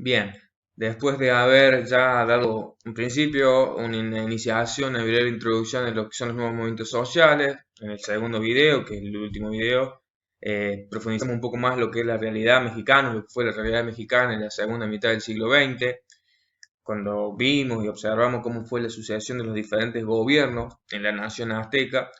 Bien, después de haber ya dado un principio, una iniciación, una breve introducción de lo que son los nuevos movimientos sociales, en el segundo video, que es el último video, profundizamos un poco más lo que es la realidad mexicana, lo que fue la realidad mexicana en la segunda mitad del siglo XX, cuando vimos y observamos cómo fue la sucesión de los diferentes gobiernos en la nación azteca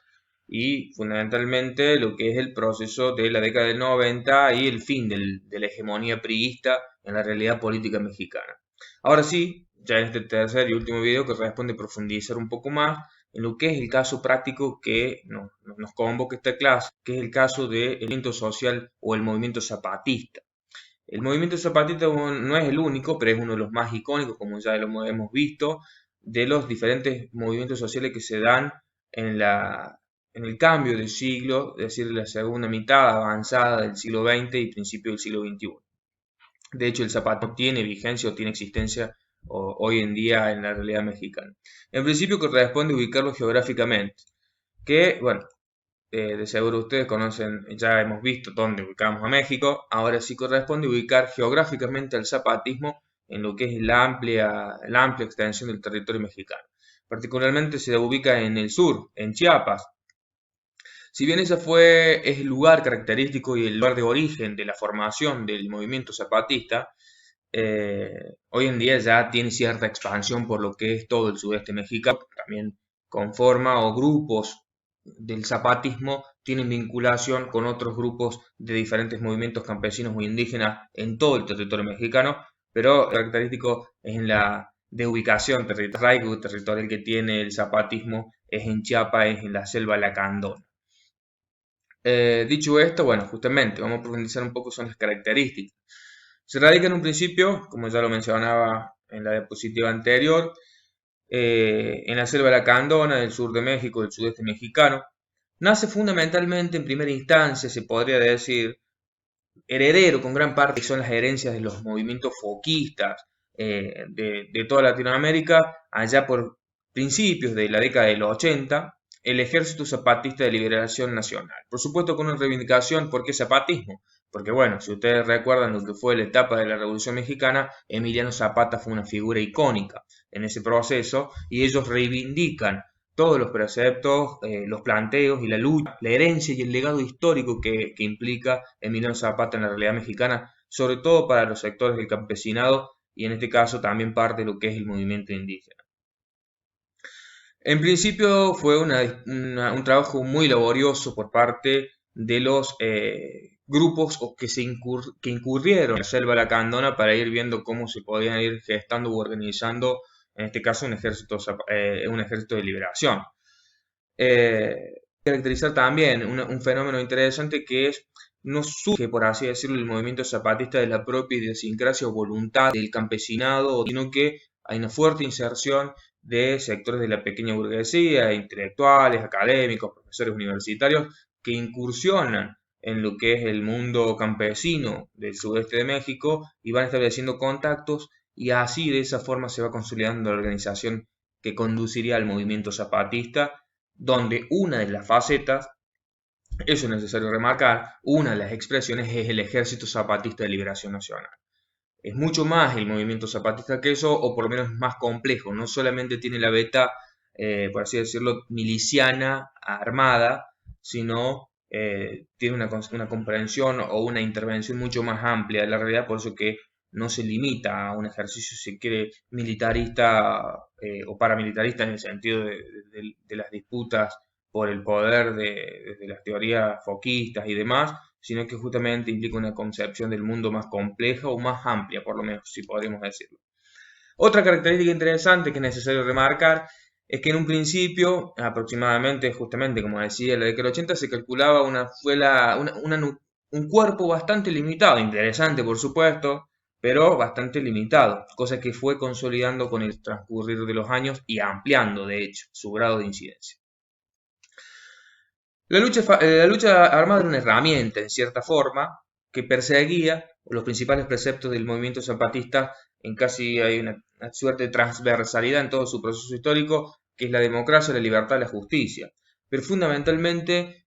y fundamentalmente lo que es el proceso de la década del 90 y el fin de la hegemonía priista en la realidad política mexicana. Ahora sí, ya en este tercer y último video corresponde profundizar un poco más en lo que es el caso práctico que nos convoca esta clase, que es el caso del movimiento social o el movimiento zapatista. El movimiento zapatista no es el único, pero es uno de los más icónicos, como ya lo hemos visto, de los diferentes movimientos sociales que se dan en, en el cambio del siglo, es decir, la segunda mitad avanzada del siglo XX y principio del siglo XXI. De hecho, el zapatismo tiene vigencia o tiene existencia hoy en día en la realidad mexicana. En principio corresponde ubicarlo geográficamente, que, bueno, de seguro ustedes conocen, ya hemos visto dónde ubicamos a México, ahora sí corresponde ubicar geográficamente al zapatismo en lo que es la amplia extensión del territorio mexicano. Particularmente se ubica en el sur, en Chiapas. Si bien es el lugar característico y el lugar de origen de la formación del movimiento zapatista, hoy en día ya tiene cierta expansión por lo que es todo el sudeste mexicano, también conforma o grupos del zapatismo tienen vinculación con otros grupos de diferentes movimientos campesinos o indígenas en todo el territorio mexicano, pero característico es en la de ubicación territorial que tiene el zapatismo, es en Chiapas, es en la selva lacandona. Dicho esto, bueno, justamente vamos a profundizar un poco son las características. Se radica en un principio, como ya lo mencionaba en la diapositiva anterior, en la selva lacandona del sur de México, del sudeste mexicano. Nace fundamentalmente en primera instancia, se podría decir, heredero con gran parte, que son las herencias de los movimientos foquistas de toda Latinoamérica, allá por principios de la década de los 80, el Ejército Zapatista de Liberación Nacional. Por supuesto con una reivindicación, ¿por qué zapatismo? Porque bueno, si ustedes recuerdan lo que fue la etapa de la Revolución Mexicana, Emiliano Zapata fue una figura icónica en ese proceso y ellos reivindican todos los preceptos, los planteos y la lucha, la herencia y el legado histórico que implica Emiliano Zapata en la realidad mexicana, sobre todo para los sectores del campesinado y en este caso también parte de lo que es el movimiento indígena. En principio fue un trabajo muy laborioso por parte de los grupos que incurrieron en la selva lacandona para ir viendo cómo se podían ir gestando u organizando, en este caso, un ejército de liberación. Caracterizar también un fenómeno interesante que es no surge, por así decirlo, el movimiento zapatista de la propia idiosincrasia o voluntad del campesinado, sino que hay una fuerte inserción de sectores de la pequeña burguesía, intelectuales, académicos, profesores universitarios, que incursionan en lo que es el mundo campesino del sudeste de México y van estableciendo contactos y así de esa forma se va consolidando la organización que conduciría al movimiento zapatista, donde una de las facetas, eso es necesario remarcar, una de las expresiones es el Ejército Zapatista de Liberación Nacional. Es mucho más el movimiento zapatista que eso, o por lo menos más complejo. No solamente tiene la beta, por así decirlo, miliciana, armada, sino tiene una comprensión o una intervención mucho más amplia de la realidad, por eso que no se limita a un ejercicio, si quiere, militarista o paramilitarista en el sentido de las disputas por el poder de las teorías foquistas y demás, sino que justamente implica una concepción del mundo más compleja o más amplia, por lo menos, si podríamos decirlo. Otra característica interesante que es necesario remarcar es que en un principio, aproximadamente, justamente como decía, en la década del 80, se calculaba un cuerpo bastante limitado, interesante por supuesto, pero bastante limitado, cosa que fue consolidando con el transcurrir de los años y ampliando, de hecho, su grado de incidencia. La lucha armada era una herramienta, en cierta forma, que perseguía los principales preceptos del movimiento zapatista en casi hay una suerte de transversalidad en todo su proceso histórico, que es la democracia, la libertad y la justicia. Pero fundamentalmente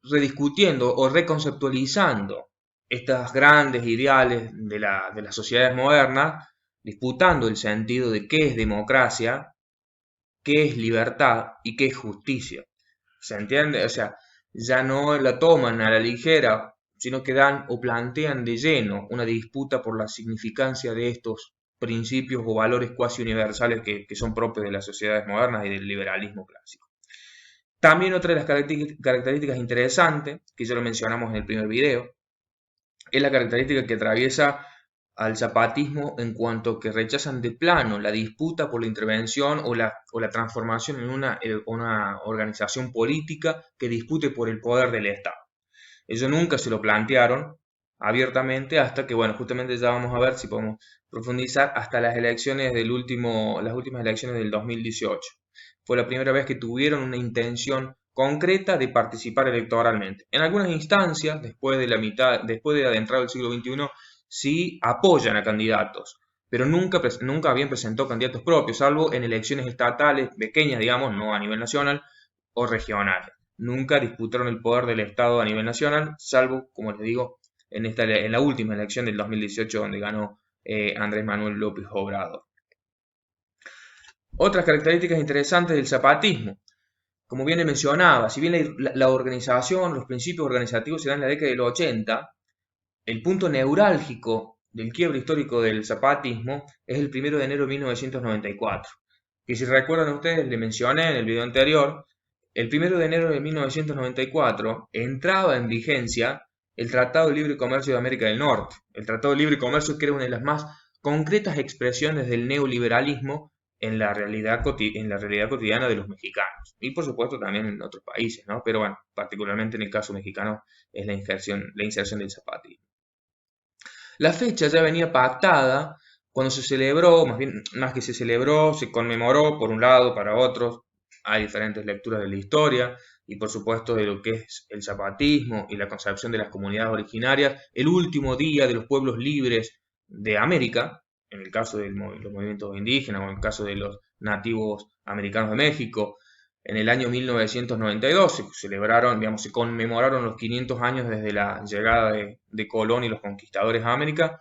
rediscutiendo o reconceptualizando estas grandes ideales de las sociedades modernas, disputando el sentido de qué es democracia, qué es libertad y qué es justicia. ¿Se entiende? O sea, ya no la toman a la ligera, sino que dan o plantean de lleno una disputa por la significancia de estos principios o valores cuasi universales que son propios de las sociedades modernas y del liberalismo clásico. También otra de las características interesantes, que ya lo mencionamos en el primer video, es la característica que atraviesa al zapatismo en cuanto que rechazan de plano la disputa por la intervención o la transformación en una organización política que dispute por el poder del Estado. Ellos nunca se lo plantearon abiertamente hasta que, bueno, justamente ya vamos a ver si podemos profundizar hasta las elecciones las últimas elecciones del 2018. Fue la primera vez que tuvieron una intención concreta de participar electoralmente. En algunas instancias, después de adentrado el siglo XXI, sí apoyan a candidatos, pero nunca habían presentado candidatos propios, salvo en elecciones estatales pequeñas, digamos, no a nivel nacional o regionales. Nunca disputaron el poder del Estado a nivel nacional, salvo, como les digo, en la última elección del 2018, donde ganó Andrés Manuel López Obrador. Otras características interesantes del zapatismo. Como bien mencionaba, si bien la organización, los principios organizativos se dan en la década del 80, el punto neurálgico del quiebre histórico del zapatismo es el 1 de enero de 1994. Que si recuerdan ustedes, le mencioné en el video anterior, el 1 de enero de 1994 entraba en vigencia el Tratado de Libre Comercio de América del Norte. El Tratado de Libre Comercio, que era una de las más concretas expresiones del neoliberalismo en la realidad cotidiana de los mexicanos. Y por supuesto también en otros países, ¿no? Pero bueno, particularmente en el caso mexicano es la inserción del zapatismo. La fecha ya venía pactada cuando se celebró, más que se celebró, se conmemoró por un lado, para otros. Hay diferentes lecturas de la historia y por supuesto de lo que es el zapatismo y la concepción de las comunidades originarias, el último día de los pueblos libres de América, en el caso de los movimientos indígenas o en el caso de los nativos americanos de México. En el año 1992 se conmemoraron los 500 años desde la llegada de Colón y los conquistadores a América.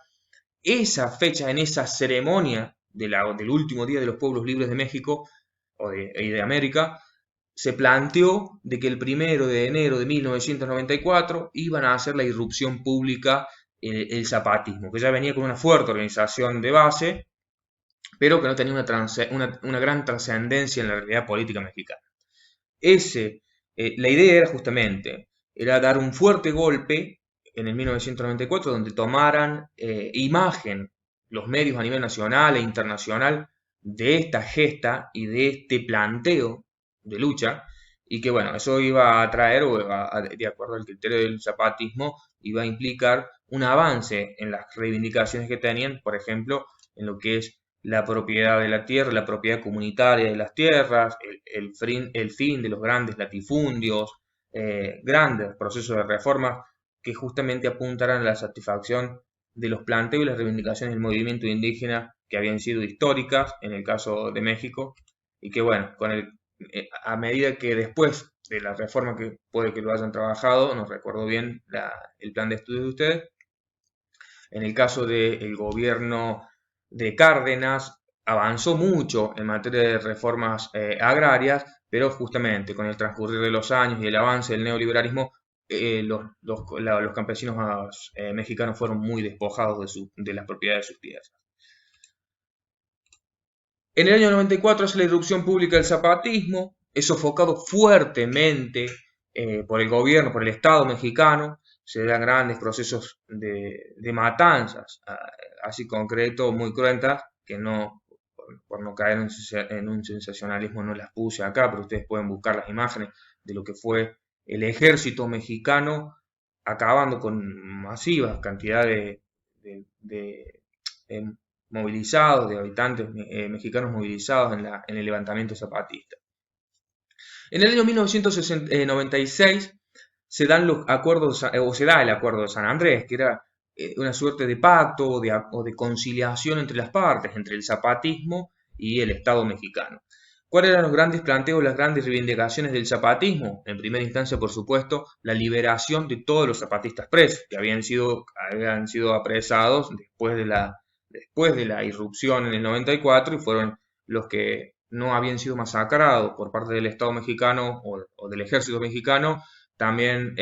Esa fecha, en esa ceremonia del último día de los pueblos libres de México y de América, se planteó de que el 1 de enero de 1994 iban a hacer la irrupción pública el zapatismo, que ya venía con una fuerte organización de base, pero que no tenía una gran trascendencia en la realidad política mexicana. La idea era justamente dar un fuerte golpe en el 1994, donde tomaran imagen los medios a nivel nacional e internacional de esta gesta y de este planteo de lucha, y que bueno, eso iba a traer, de acuerdo al criterio del zapatismo, iba a implicar un avance en las reivindicaciones que tenían, por ejemplo, en lo que es la propiedad de la tierra, la propiedad comunitaria de las tierras, el fin de los grandes latifundios, grandes procesos de reforma que justamente apuntarán a la satisfacción de los planteos y las reivindicaciones del movimiento indígena que habían sido históricas en el caso de México y que bueno, a medida que después de la reforma, que puede que lo hayan trabajado, no recuerdo bien el plan de estudios de ustedes, en el caso del gobierno de Cárdenas avanzó mucho en materia de reformas agrarias, pero justamente con el transcurrir de los años y el avance del neoliberalismo, los campesinos mexicanos fueron muy despojados de las propiedades de sus tierras. En el año 94 hace la irrupción pública del zapatismo, es sofocado fuertemente por el gobierno, por el Estado mexicano, se dan grandes procesos de matanzas, así concreto, muy cruentas, que no, por no caer en un sensacionalismo no las puse acá, pero ustedes pueden buscar las imágenes de lo que fue el ejército mexicano acabando con masivas cantidades de movilizados, de habitantes mexicanos movilizados en el levantamiento zapatista. En el año 1996 se dan los acuerdos, o se da el acuerdo de San Andrés, que era una suerte de pacto o de conciliación entre las partes, entre el zapatismo y el Estado mexicano. ¿Cuáles eran los grandes planteos, las grandes reivindicaciones del zapatismo? En primera instancia, por supuesto, la liberación de todos los zapatistas presos, que habían sido apresados después de la irrupción en el 94 y fueron los que no habían sido masacrados por parte del Estado mexicano o del ejército mexicano, también,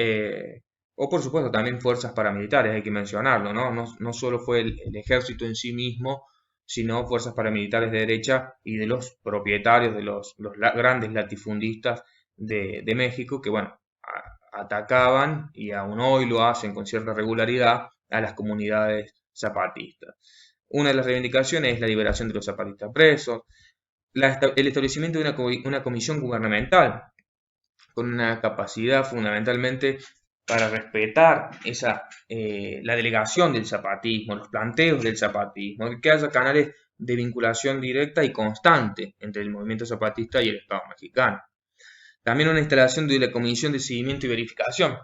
o por supuesto también fuerzas paramilitares, hay que mencionarlo, ¿no? No solo fue el ejército en sí mismo, sino fuerzas paramilitares de derecha y de los propietarios de los grandes latifundistas de México, que bueno, atacaban y aún hoy lo hacen con cierta regularidad a las comunidades zapatistas. Una de las reivindicaciones es la liberación de los zapatistas presos, el establecimiento de una comisión gubernamental con una capacidad fundamentalmente para respetar la delegación del zapatismo, los planteos del zapatismo, que haya canales de vinculación directa y constante entre el movimiento zapatista y el Estado mexicano. También una instalación de la Comisión de Seguimiento y Verificación,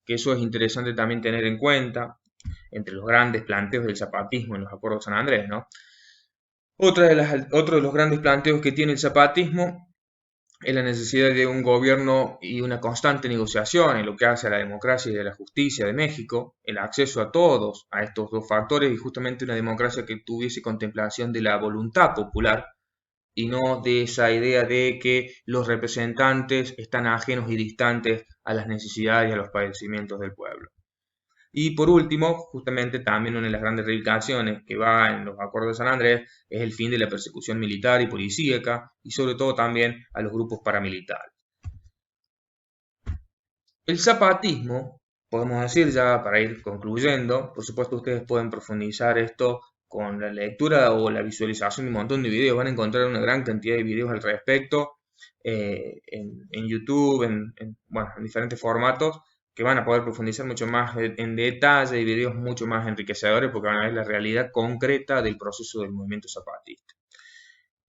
que eso es interesante también tener en cuenta entre los grandes planteos del zapatismo en los acuerdos de San Andrés, ¿no? Otro de los grandes planteos que tiene el zapatismo es la necesidad de un gobierno y una constante negociación en lo que hace a la democracia y a la justicia de México, el acceso a todos a estos dos factores y justamente una democracia que tuviese contemplación de la voluntad popular y no de esa idea de que los representantes están ajenos y distantes a las necesidades y a los padecimientos del pueblo. Y por último, justamente también una de las grandes reivindicaciones que va en los acuerdos de San Andrés es el fin de la persecución militar y policíaca y sobre todo también a los grupos paramilitares. El zapatismo, podemos decir ya para ir concluyendo, por supuesto ustedes pueden profundizar esto con la lectura o la visualización de un montón de videos, van a encontrar una gran cantidad de videos al respecto en YouTube, en diferentes formatos, que van a poder profundizar mucho más en detalle y videos mucho más enriquecedores porque van a ver la realidad concreta del proceso del movimiento zapatista.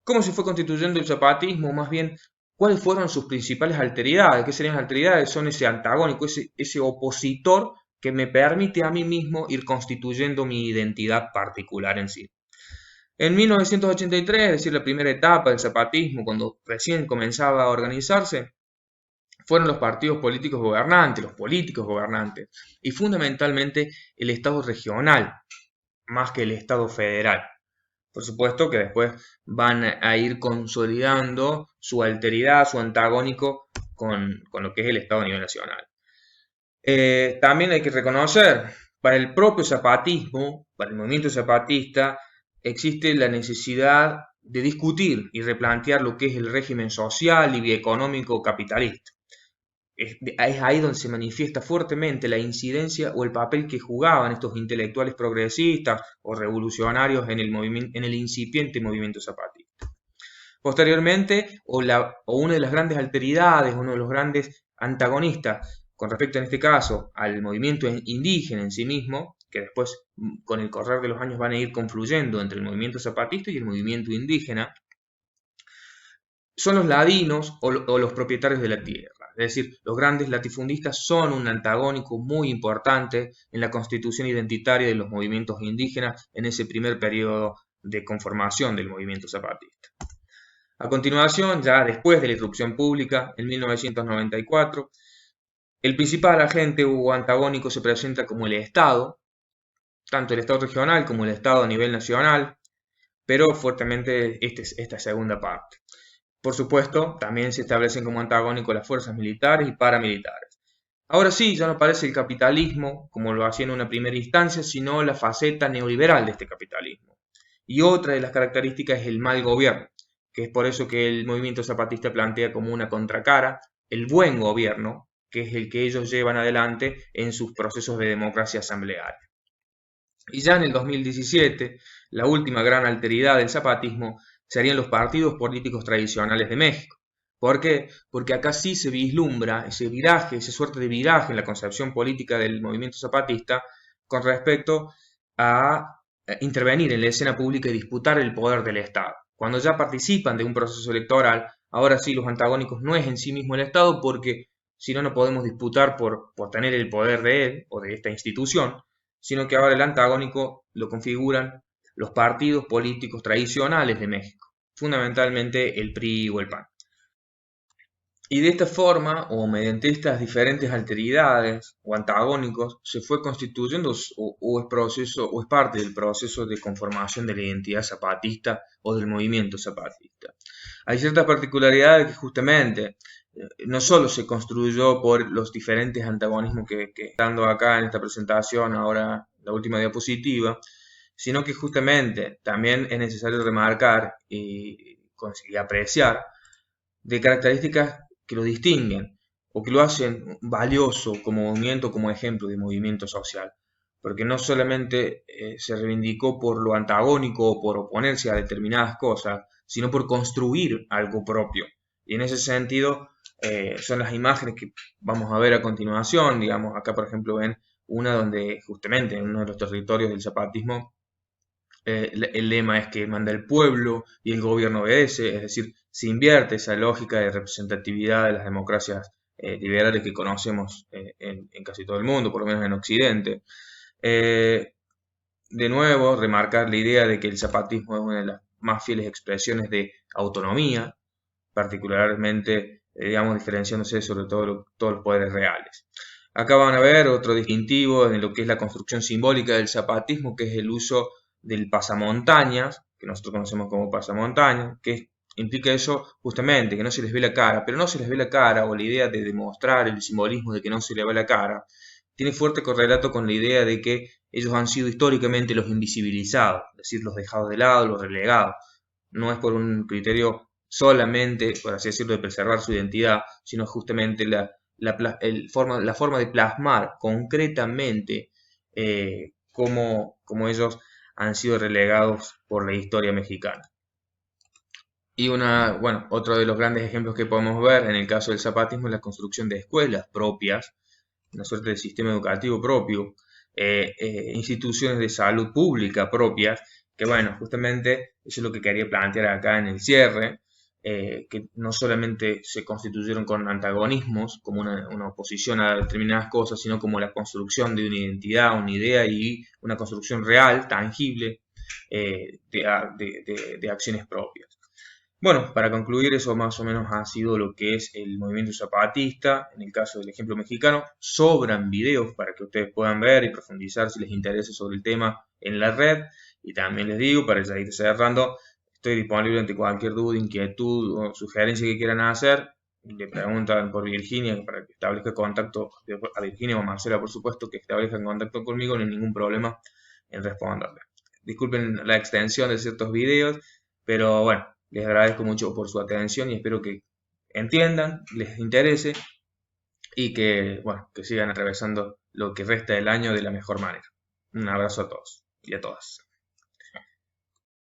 ¿Cómo se fue constituyendo el zapatismo? Más bien, ¿cuáles fueron sus principales alteridades? ¿Qué serían las alteridades? Son ese antagónico, ese opositor que me permite a mí mismo ir constituyendo mi identidad particular en sí. En 1983, es decir, la primera etapa del zapatismo, cuando recién comenzaba a organizarse, fueron los partidos políticos gobernantes, los políticos gobernantes, y fundamentalmente el Estado regional, más que el Estado federal. Por supuesto que después van a ir consolidando su alteridad, su antagónico con lo que es el Estado a nivel nacional. También hay que reconocer, para el propio zapatismo, para el movimiento zapatista, existe la necesidad de discutir y replantear lo que es el régimen social y económico capitalista. Es ahí donde se manifiesta fuertemente la incidencia o el papel que jugaban estos intelectuales progresistas o revolucionarios en el incipiente movimiento zapatista. Posteriormente, una de las grandes alteridades, uno de los grandes antagonistas con respecto en este caso al movimiento indígena en sí mismo, que después con el correr de los años van a ir confluyendo entre el movimiento zapatista y el movimiento indígena, son los ladinos o los propietarios de la tierra. Es decir, los grandes latifundistas son un antagónico muy importante en la constitución identitaria de los movimientos indígenas en ese primer periodo de conformación del movimiento zapatista. A continuación, ya después de la irrupción pública, en 1994, el principal agente o antagónico se presenta como el Estado, tanto el Estado regional como el Estado a nivel nacional, pero fuertemente esta segunda parte. Por supuesto, también se establecen como antagónicos las fuerzas militares y paramilitares. Ahora sí, ya no aparece el capitalismo como lo hacía en una primera instancia, sino la faceta neoliberal de este capitalismo. Y otra de las características es el mal gobierno, que es por eso que el movimiento zapatista plantea como una contracara el buen gobierno, que es el que ellos llevan adelante en sus procesos de democracia asamblearia. Y ya en el 2017, la última gran alteridad del zapatismo serían los partidos políticos tradicionales de México. ¿Por qué? Porque acá sí se vislumbra ese viraje, esa suerte de viraje en la concepción política del movimiento zapatista con respecto a intervenir en la escena pública y disputar el poder del Estado. Cuando ya participan de un proceso electoral, ahora sí los antagónicos no es en sí mismo el Estado, porque si no, no podemos disputar por tener el poder de él o de esta institución, sino que ahora el antagónico lo configuran los partidos políticos tradicionales de México. fundamentalmente el PRI o el PAN. Y de esta forma, o mediante estas diferentes alteridades o antagónicos, se fue constituyendo o es parte del proceso de conformación de la identidad zapatista o del movimiento zapatista. Hay ciertas particularidades que justamente no solo se construyó por los diferentes antagonismos que estando acá en esta presentación, ahora la última diapositiva, sino que justamente también es necesario remarcar y apreciar de características que lo distinguen o que lo hacen valioso como movimiento, como ejemplo de movimiento social. Porque no solamente se reivindicó por lo antagónico o por oponerse a determinadas cosas, sino por construir algo propio. Y en ese sentido son las imágenes que vamos a ver a continuación. Digamos, acá por ejemplo ven una donde justamente en uno de los territorios del zapatismo el lema es que manda el pueblo y el gobierno obedece, es decir, se invierte esa lógica de representatividad de las democracias liberales que conocemos en casi todo el mundo, por lo menos en Occidente. De nuevo, remarcar la idea de que el zapatismo es una de las más fieles expresiones de autonomía, particularmente, digamos, diferenciándose sobre todo todos los poderes reales. Acá van a ver otro distintivo en lo que es la construcción simbólica del zapatismo, que es el uso del pasamontañas, que nosotros conocemos como pasamontañas, que implica eso justamente, que no se les ve la cara, pero no se les ve la cara, o la idea de demostrar el simbolismo de que no se les ve la cara, tiene fuerte correlato con la idea de que ellos han sido históricamente los invisibilizados, es decir, los dejados de lado, los relegados. No es por un criterio solamente, por así decirlo, de preservar su identidad, sino justamente la forma de plasmar concretamente cómo ellos han sido relegados por la historia mexicana. Y otro de los grandes ejemplos que podemos ver en el caso del zapatismo es la construcción de escuelas propias, una suerte de sistema educativo propio, instituciones de salud pública propias, que justamente eso es lo que quería plantear acá en el cierre, que no solamente se constituyeron con antagonismos, como una oposición a determinadas cosas, sino como la construcción de una identidad, una idea y una construcción real, tangible, de acciones propias. Bueno, para concluir, eso más o menos ha sido lo que es el movimiento zapatista. En el caso del ejemplo mexicano, sobran videos para que ustedes puedan ver y profundizar si les interesa sobre el tema en la red. Y también les digo, para ya ir cerrando, estoy disponible ante cualquier duda, inquietud o sugerencia que quieran hacer. Le preguntan por Virginia para que establezca contacto, a Virginia o a Marcela, por supuesto, que establezcan contacto conmigo, no hay ningún problema en responderle. Disculpen la extensión de ciertos videos, pero bueno, les agradezco mucho por su atención y espero que entiendan, les interese y que sigan atravesando lo que resta del año de la mejor manera. Un abrazo a todos y a todas.